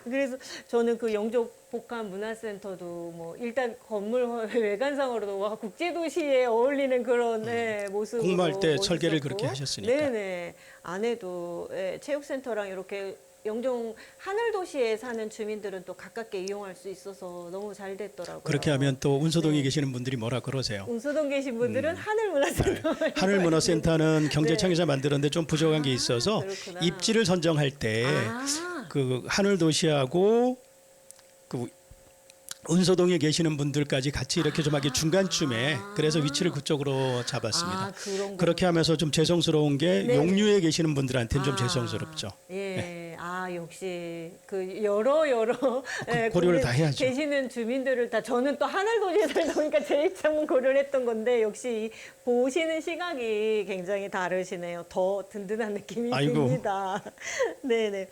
그래서 저는 그 영족 복합 문화센터도 뭐 일단 건물 외관상으로도 와 국제도시에 어울리는 그런 모습으로 공모할 때 설계를 멋있었고. 그렇게 하셨으니까. 네네. 안에도 체육센터랑 이렇게 영종 하늘도시에 사는 주민들은 또 가깝게 이용할 수 있어서 너무 잘 됐더라고요. 그렇게 하면 또 운소동에 네. 계시는 분들이 뭐라 그러세요? 운소동 계신 분들은 하늘문화센터. 하늘문화센터는 경제청에서 만들었는데 좀 부족한 게 있어서 그렇구나. 입지를 선정할 때 그 하늘도시하고 그 운소동에 계시는 분들까지 같이 이렇게 좀 하기 중간쯤에 그래서 위치를 그쪽으로 잡았습니다. 그런 그렇게 하면서 좀 죄송스러운 게 네네. 용류에 계시는 분들한테는 좀 죄송스럽죠. 예, 역시 그 여러 고려를 거기 다 해야죠. 계시는 주민들을 다 저는 또 하늘도시에 살다 보니까 제 입장은 고려를 했던 건데 역시 이 보시는 시각이 굉장히 다르시네요. 더 든든한 느낌이 아이고. 듭니다. 네네.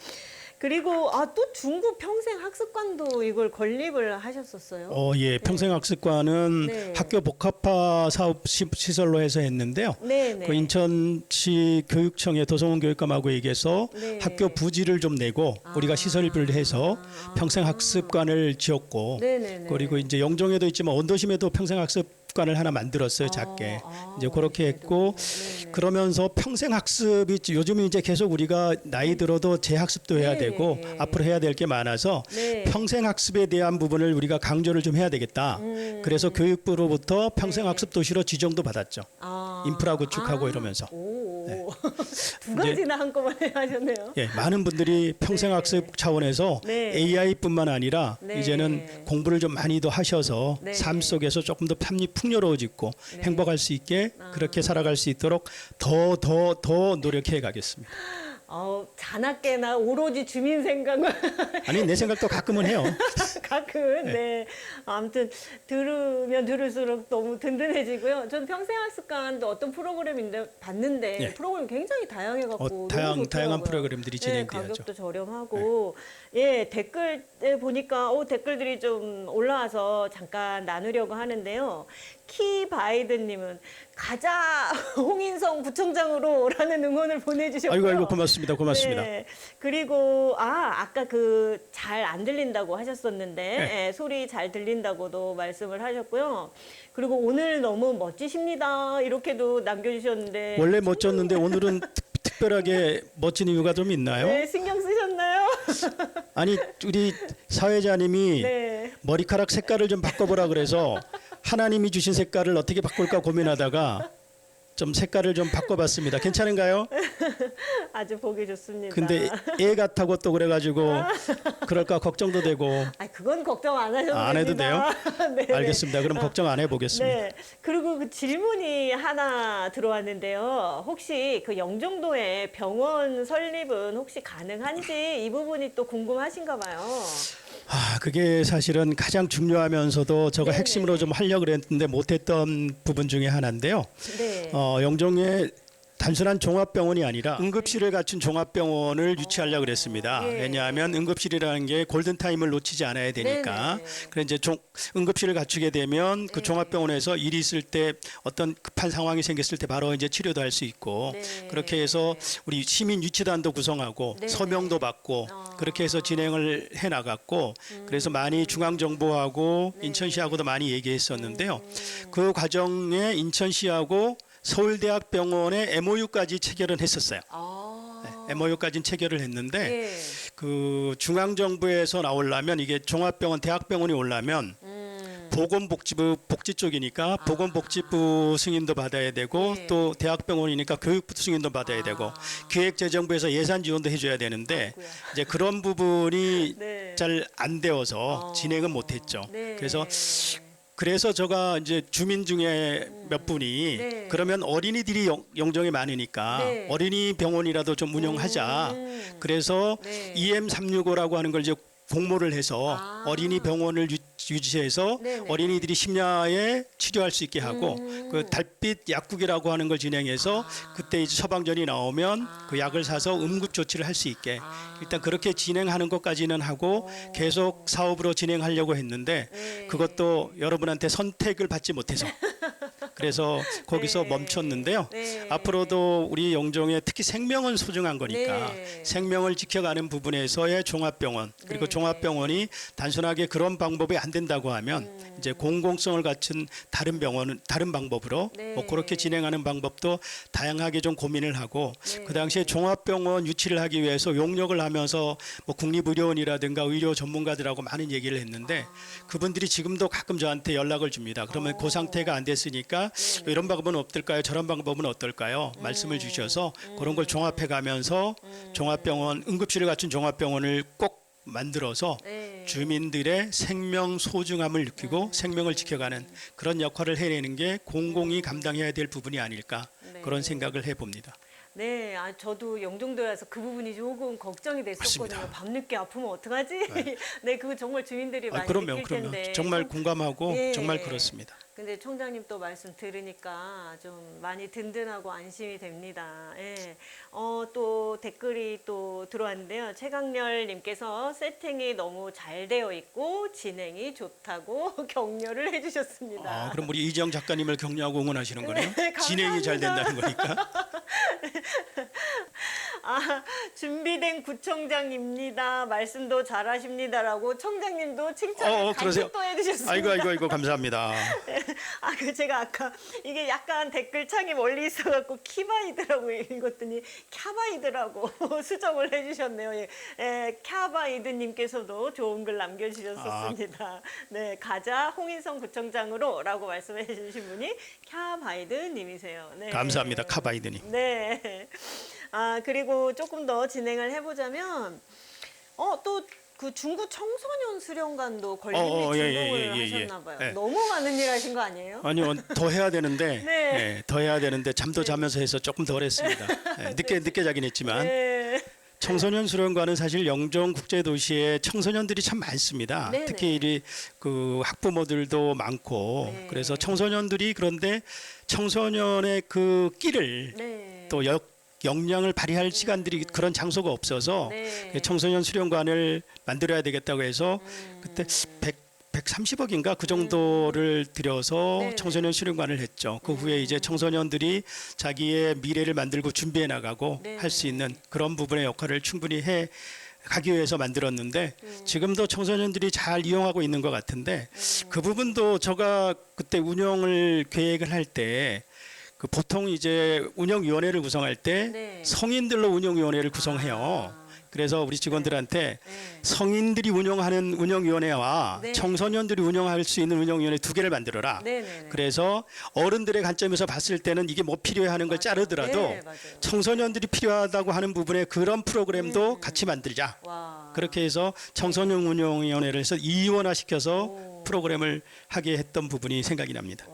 그리고 또 중국 평생학습관도 이걸 건립을 하셨었어요. 예, 평생학습관은 네. 학교 복합화 사업 시설로 해서 했는데요. 네네. 그 인천시 교육청의 도성원 교육감하고 얘기해서 네. 학교 부지를 좀 내고 우리가 시설을 해서 평생학습관을 지었고 네네네. 그리고 이제 영종에도 있지만 원도심에도 평생학습관을 하나 만들었어요, 작게. 이제 그렇게 했고 네네. 그러면서 평생학습이 요즘은 이제 계속 우리가 나이 들어도 재학습도 해야 네. 되고 앞으로 해야 될 게 많아서 네. 평생학습에 대한 부분을 우리가 강조를 좀 해야 되겠다. 그래서 교육부로부터 평생학습 도시로 지정도 받았죠. 인프라 구축하고 이러면서. 두 가지나 한꺼번에 하셨네요. 예, 많은 분들이 평생학습 차원에서 네. AI뿐만 아니라 네. 이제는 공부를 좀 많이 더 하셔서 네. 삶 속에서 조금 더 풍요로워지고 행복할 수 있게 그렇게 살아갈 수 있도록 더 노력해 가겠습니다. 자나깨나 오로지 주민 생각만 아니 내 생각도 가끔은 해요. 가끔 네. 아무튼 들으면 들을수록 너무 든든해지고요. 저는 평생학습관도 어떤 프로그램인데 봤는데 네. 프로그램 굉장히 다양해갖고 다양한 너무 좋더라고요. 프로그램들이 진행돼야죠. 가격도 저렴하고 댓글에 보니까 댓글들이 좀 올라와서 잠깐 나누려고 하는데요. 키바이든님은 가자 홍인성 구청장으로라는 응원을 보내주셨고요. 아이고 고맙습니다. 네. 그리고 아까 그 잘 안 들린다고 하셨었는데 소리 잘 들린다고도 말씀을 하셨고요. 그리고 오늘 너무 멋지십니다. 이렇게도 남겨주셨는데 원래 멋졌는데 오늘은 특별하게 멋진 이유가 좀 있나요? 네, 신경 쓰셨나요? 아니 우리 사회자님이 네. 머리카락 색깔을 좀 바꿔보라 그래서 하나님이 주신 색깔을 어떻게 바꿀까 고민하다가 좀 색깔을 좀 바꿔봤습니다. 괜찮은가요? 아주 보기 좋습니다. 근데 애 같다고 또 그래가지고 그럴까 걱정도 되고 그건 걱정 안 하셔도 안 해도 됩니다. 네, 알겠습니다. 그럼 걱정 안 해보겠습니다. 네. 그리고 그 질문이 하나 들어왔는데요. 혹시 그 영종도에 병원 설립은 혹시 가능한지 이 부분이 또 궁금하신가 봐요. 그게 사실은 가장 중요하면서도 제가 네네. 핵심으로 좀 하려고 그랬는데 못했던 부분 중에 하나인데요. 네. 영종에 단순한 종합병원이 아니라 응급실을 갖춘 종합병원을 유치하려고 그랬습니다. 예. 왜냐하면 응급실이라는 게 골든타임을 놓치지 않아야 되니까. 네네. 그래서 이제 응급실을 갖추게 되면 그 종합병원에서 일이 있을 때 어떤 급한 상황이 생겼을 때 바로 이제 치료도 할 수 있고 네. 그렇게 해서 우리 시민 유치단도 구성하고 네네. 서명도 받고 그렇게 해서 진행을 해 나갔고 그래서 많이 중앙정부하고 인천시하고도 많이 얘기했었는데요. 그 과정에 인천시하고 서울대학병원의 MOU까지 체결을 했었어요. MOU까지는 체결을 했는데 예. 그 중앙정부에서 나오려면 이게 종합병원, 대학병원이 오려면 보건복지부 복지 쪽이니까 보건복지부 승인도 받아야 되고 네. 또 대학병원이니까 교육부 승인도 받아야 되고 기획재정부에서 예산 지원도 해줘야 되는데 아이고야. 이제 그런 부분이 네. 잘 안 되어서 진행은 못했죠. 네. 그래서 제가 이제 주민 중에 몇 분이 네. 그러면 어린이들이 영종에 많으니까 네. 어린이 병원이라도 좀 운영하자. 그래서 네. EM365라고 하는 걸 이제 공모를 해서 어린이 병원을 유치해서 네네. 어린이들이 심야에 치료할 수 있게 하고 그 달빛 약국이라고 하는 걸 진행해서 그때 이제 처방전이 나오면 그 약을 사서 응급 조치를 할 수 있게 일단 그렇게 진행하는 것까지는 하고 계속 사업으로 진행하려고 했는데 네. 그것도 여러분한테 선택을 받지 못해서 그래서 거기서 네. 멈췄는데요. 네. 앞으로도 우리 영종에 특히 생명은 소중한 거니까 네. 생명을 지켜가는 부분에서의 종합병원 그리고 네. 종합병원이 단순하게 그런 방법이 안 된다고 하면 이제 공공성을 갖춘 다른 병원은 다른 방법으로 네. 뭐 그렇게 진행하는 방법도 다양하게 좀 고민을 하고 네. 그 당시에 종합병원 유치를 하기 위해서 용역을 하면서 뭐 국립의료원이라든가 의료 전문가들하고 많은 얘기를 했는데 그분들이 지금도 가끔 저한테 연락을 줍니다. 그러면 그 상태가 안 됐으니까 이런 방법은 어떨까요? 저런 방법은 어떨까요? 말씀을 주셔서 그런 걸 종합해 가면서 종합병원 응급실을 갖춘 종합병원을 꼭 만들어서 네. 주민들의 생명 소중함을 느끼고 생명을 지켜가는 그런 역할을 해내는 게 공공이 감당해야 될 부분이 아닐까 네. 그런 생각을 해봅니다. 네, 저도 영종도라서 그 부분이 조금 걱정이 됐었거든요. 맞습니다. 밤늦게 아프면 어떡하지? 네, 그거 정말 주민들이 많이 그럼요, 느낄 그럼요. 텐데. 정말 공감하고 예. 정말 그렇습니다. 근데 총장님 또 말씀 들으니까 좀 많이 든든하고 안심이 됩니다. 예. 또 댓글이 또 들어왔는데요. 최강렬님께서 세팅이 너무 잘 되어 있고 진행이 좋다고 격려를 해주셨습니다. 그럼 우리 이정 작가님을 격려하고 응원하시는 거네요. 네, 진행이 잘 된다는 거니까. 준비된 구청장입니다. 말씀도 잘하십니다라고 청장님도 칭찬을 그러세요? 같이 또 해주셨습니다. 아이고 감사합니다. 제가 아까 이게 약간 댓글 창이 멀리 있어갖고 키바이드라고 읽었더니 캬바이드라고 수정을 해주셨네요. 캬바이드님께서도 좋은 글 남겨주셨었습니다. 네, 가자 홍인성 구청장으로라고 말씀해주신 분이 캬바이드님이세요. 네. 감사합니다. 카바이드님. 네. 그리고 조금 더 진행을 해보자면, 또 그 중구 청소년 수련관도 관리 및 준공을 하셨나 봐요. 예. 너무 많은 일 하신 거 아니에요? 아니요, 더 해야 되는데, 네. 더 해야 되는데 잠도 자면서 해서 조금 덜 했습니다. 늦게 자긴 했지만 네. 청소년 수련관은 사실 영종 국제도시에 청소년들이 참 많습니다. 네네. 특히 그 학부모들도 많고 네. 그래서 청소년들이 그런데 청소년의 그 끼를 네. 또 역량을 발휘할 시간들이 그런 장소가 없어서 네. 청소년 수련관을 만들어야 되겠다고 해서 그때 130억인가 그 정도를 들여서 네. 청소년 수련관을 했죠. 그 후에 이제 청소년들이 자기의 미래를 만들고 준비해 나가고 네. 할 수 있는 그런 부분의 역할을 충분히 해 가기 위해서 만들었는데 지금도 청소년들이 잘 이용하고 있는 것 같은데 그 부분도 제가 그때 운영을 계획을 할 때 그 보통 이제 운영위원회를 구성할 때 네. 성인들로 운영위원회를 구성해요. 그래서 우리 직원들한테 네. 성인들이 운영하는 운영위원회와 네. 청소년들이 운영할 수 있는 운영위원회 두 개를 만들어라. 네네네. 그래서 어른들의 관점에서 봤을 때는 이게 뭐 필요해하는 걸 자르더라도 네, 맞아요. 청소년들이 필요하다고 하는 부분에 그런 프로그램도 같이 만들자. 와. 그렇게 해서 청소년 운영위원회를 해서 이원화시켜서 오. 프로그램을 하게 했던 부분이 생각이 납니다.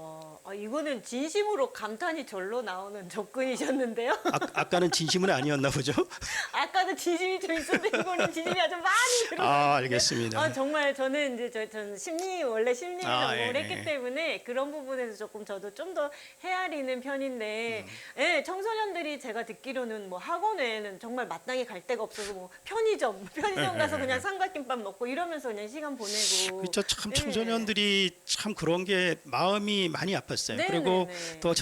이거는 진심으로 감탄이 절로 나오는 접근이셨는데요. 아까는 진심은 아니었나 보죠? 아까도 진심이 좀 있었는데 이거는 진심이 아주 많이 들어. 알겠습니다. 정말 저는 이제 저는 원래 심리 전공을 예, 했기 예. 때문에 그런 부분에서 조금 저도 좀 더 헤아리는 편인데, 예, 청소년들이 제가 듣기로는 뭐 학원 외에는 정말 마땅히 갈 데가 없어서 뭐 편의점 가서 그냥 삼각김밥 먹고 이러면서 그냥 시간 보내고. 그렇죠. 참 예. 청소년들이 참 그런 게 마음이 많이 아팠어요. 네, 그리고 네, 네. 또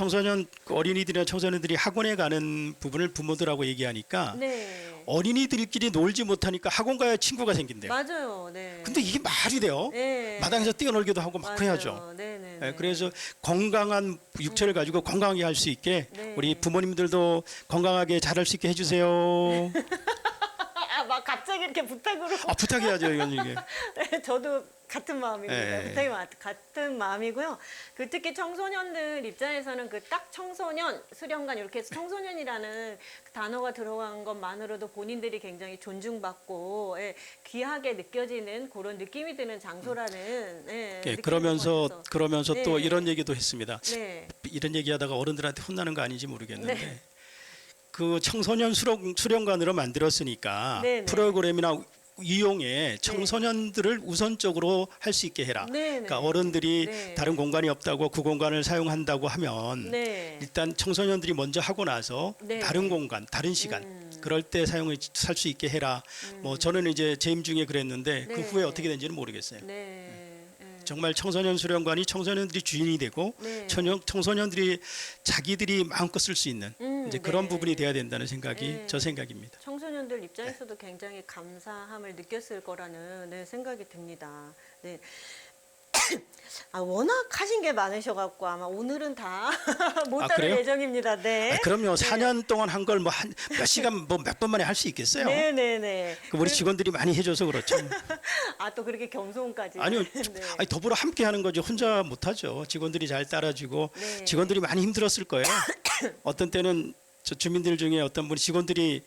어린이들이나 청소년들이 학원에 가는 부분을 부모들하고 얘기하니까 네. 어린이들끼리 놀지 못하니까 학원 가야 친구가 생긴대요. 맞아요. 네. 근데 이게 말이 돼요? 네. 마당에서 뛰어놀기도 하고 막 맞아요. 해야죠. 네네. 예, 그래서 건강한 육체를 가지고 건강하게 할 수 있게 네. 우리 부모님들도 건강하게 자랄 수 있게 해주세요. 막 갑자기 이렇게 부탁으로. 부탁해야죠, 이건 이게. 네, 저도 같은 마음입니다. 예. 부탁이 같은 마음이고요. 그 특히 청소년들 입장에서는 그 딱 청소년 수련관 이렇게 해서 청소년이라는 그 단어가 들어간 것만으로도 본인들이 굉장히 존중받고, 예, 귀하게 느껴지는 그런 느낌이 드는 장소라는. 예, 예, 느낌을 그러면서 받아서. 또 네. 이런 얘기도 했습니다. 네. 이런 얘기하다가 어른들한테 혼나는 거 아닌지 모르겠는데 네. 그 청소년 수련관으로 만들었으니까 네, 네. 프로그램이나 이용에 청소년들을 우선적으로 할 수 있게 해라. 네, 네. 그러니까 어른들이 네. 다른 공간이 없다고 그 공간을 사용한다고 하면 네. 일단 청소년들이 먼저 하고 나서 네. 다른 공간, 다른 시간 그럴 때 사용을 살 수 있게 해라. 뭐 저는 이제 재임 중에 그랬는데 그 네. 후에 어떻게 된지는 모르겠어요. 네. 예. 정말 청소년 수련관이 청소년들이 주인이 되고 네. 청소년들이 자기들이 마음껏 쓸 수 있는 이제 그런 네. 부분이 돼야 된다는 생각이 네. 저 생각입니다. 청소년들 입장에서도 굉장히 감사함을 느꼈을 거라는 네, 생각이 듭니다. 네. 아, 워낙 하신 게 많으셔갖고 아마 오늘은 다 못 아, 다룰 그래요? 예정입니다. 네. 아, 그럼요. 4년 동안 한 걸 뭐 한 몇 시간 뭐 몇 번 만에 할 수 있겠어요? 네네네. 그 우리 직원들이 많이 해줘서 그렇죠. 아, 또 그렇게 겸손까지. 아니요, 네. 아니, 더불어 함께 하는 거죠. 혼자 못하죠. 직원들이 잘 따라주고 네. 직원들이 많이 힘들었을 거예요. 어떤 때는 저 주민들 중에 어떤 분이 직원들이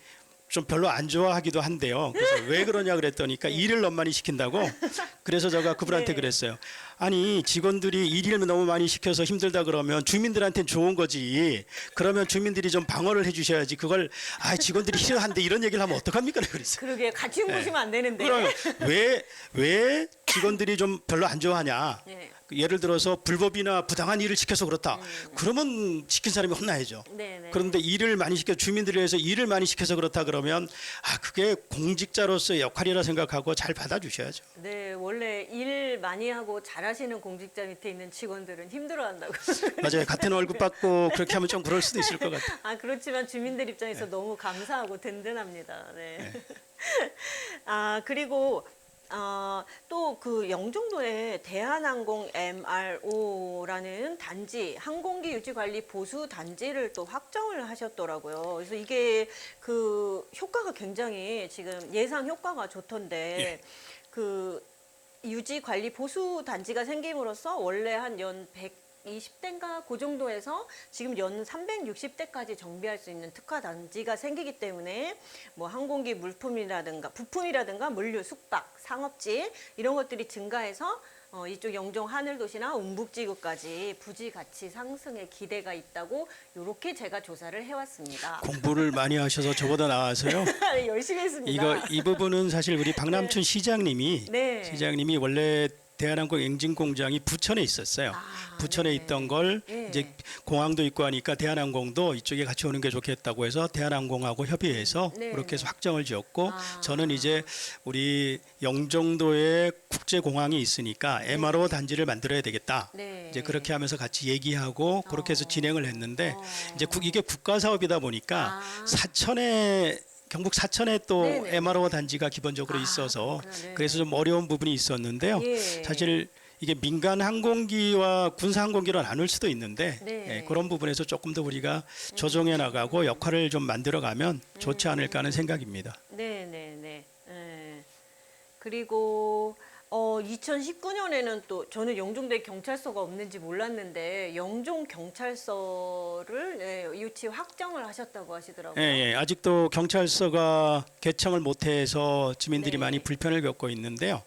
좀 별로 안 좋아하기도 한데요. 그래서 왜 그러냐 그랬더니까 일을 너무 많이 시킨다고. 그래서 제가 그분한테 네. 그랬어요. 아니 직원들이 일을 너무 많이 시켜서 힘들다 그러면 주민들한테는 좋은 거지. 그러면 주민들이 좀 방어를 해주셔야지. 그걸 아 직원들이 싫어한데 이런 얘기를 하면 어떡합니까? 그랬어요. 그러게 같이 뭉으시면 안 되는데. 그럼 왜 직원들이 좀 별로 안 좋아하냐? 네. 예를 들어서 불법이나 부당한 일을 시켜서 그렇다. 그러면 시킨 사람이 혼나야죠. 네네. 그런데 일을 많이 시켜 주민들을 위해서 일을 많이 시켜서 그렇다 그러면 아 그게 공직자로서의 역할이라 생각하고 잘 받아주셔야죠. 네, 원래 일 많이 하고 잘하시는 공직자 밑에 있는 직원들은 힘들어한다고. 맞아요. 같은 월급 받고 그렇게 하면 좀 그럴 수도 있을 것 같아요. 아, 그렇지만 주민들 입장에서 너무 감사하고 든든합니다. 네. 아, 그리고 또 그 영종도에 대한항공 MRO라는 단지, 항공기 유지 관리 보수 단지를 또 확정을 하셨더라고요. 그래서 이게 그 효과가 굉장히 지금 예상 효과가 좋던데 그 유지 관리 보수 단지가 생김으로써 원래 한 연 120대인가 그 정도에서 지금 연 360대까지 정비할 수 있는 특화 단지가 생기기 때문에 뭐 항공기 물품이라든가 부품이라든가 물류, 숙박, 상업지 이런 것들이 증가해서 이쪽 영종 하늘도시나 운북지구까지 부지 가치 상승의 기대가 있다고 이렇게 제가 조사를 해왔습니다. 공부를 많이 하셔서 저보다 나와서요. 네, 열심히 했습니다. 이 부분은 사실 우리 박남춘 시장님이 네. 원래 대한항공 엔진 공장이 부천에 있었어요. 아, 부천에 네. 있던 걸 네. 이제 공항도 있고 하니까 대한항공도 이쪽에 같이 오는 게 좋겠다고 해서 대한항공하고 협의해서 네, 그렇게 해서 네. 확정을 지었고 아. 저는 이제 우리 영종도에 국제공항이 있으니까 MRO 단지를 만들어야 되겠다. 네. 이제 그렇게 하면서 같이 얘기하고 그렇게 해서 진행을 했는데 이제 어. 이게 국가 사업이다 보니까 아. 경북 사천에 또 네네. MRO 단지가 기본적으로 아, 있어서 그렇구나. 네. 그래서 좀 어려운 부분이 있었는데요. 예. 사실 이게 민간 항공기와 군사 항공기로 나눌 수도 있는데 네. 예, 그런 부분에서 조금 더 우리가 조정해 나가고 역할을 좀 만들어가면 좋지 않을까 하는 생각입니다. 네네네. 네. 그리고 2019년에는 또 저는 영종도에 경찰서가 없는지 몰랐는데 영종 경찰서를 유치 확정을 하셨다고 하시더라고요. 예, 예. 아직도 경찰서가 개청을 못해서 주민들이 네. 많이 불편을 겪고 있는데요.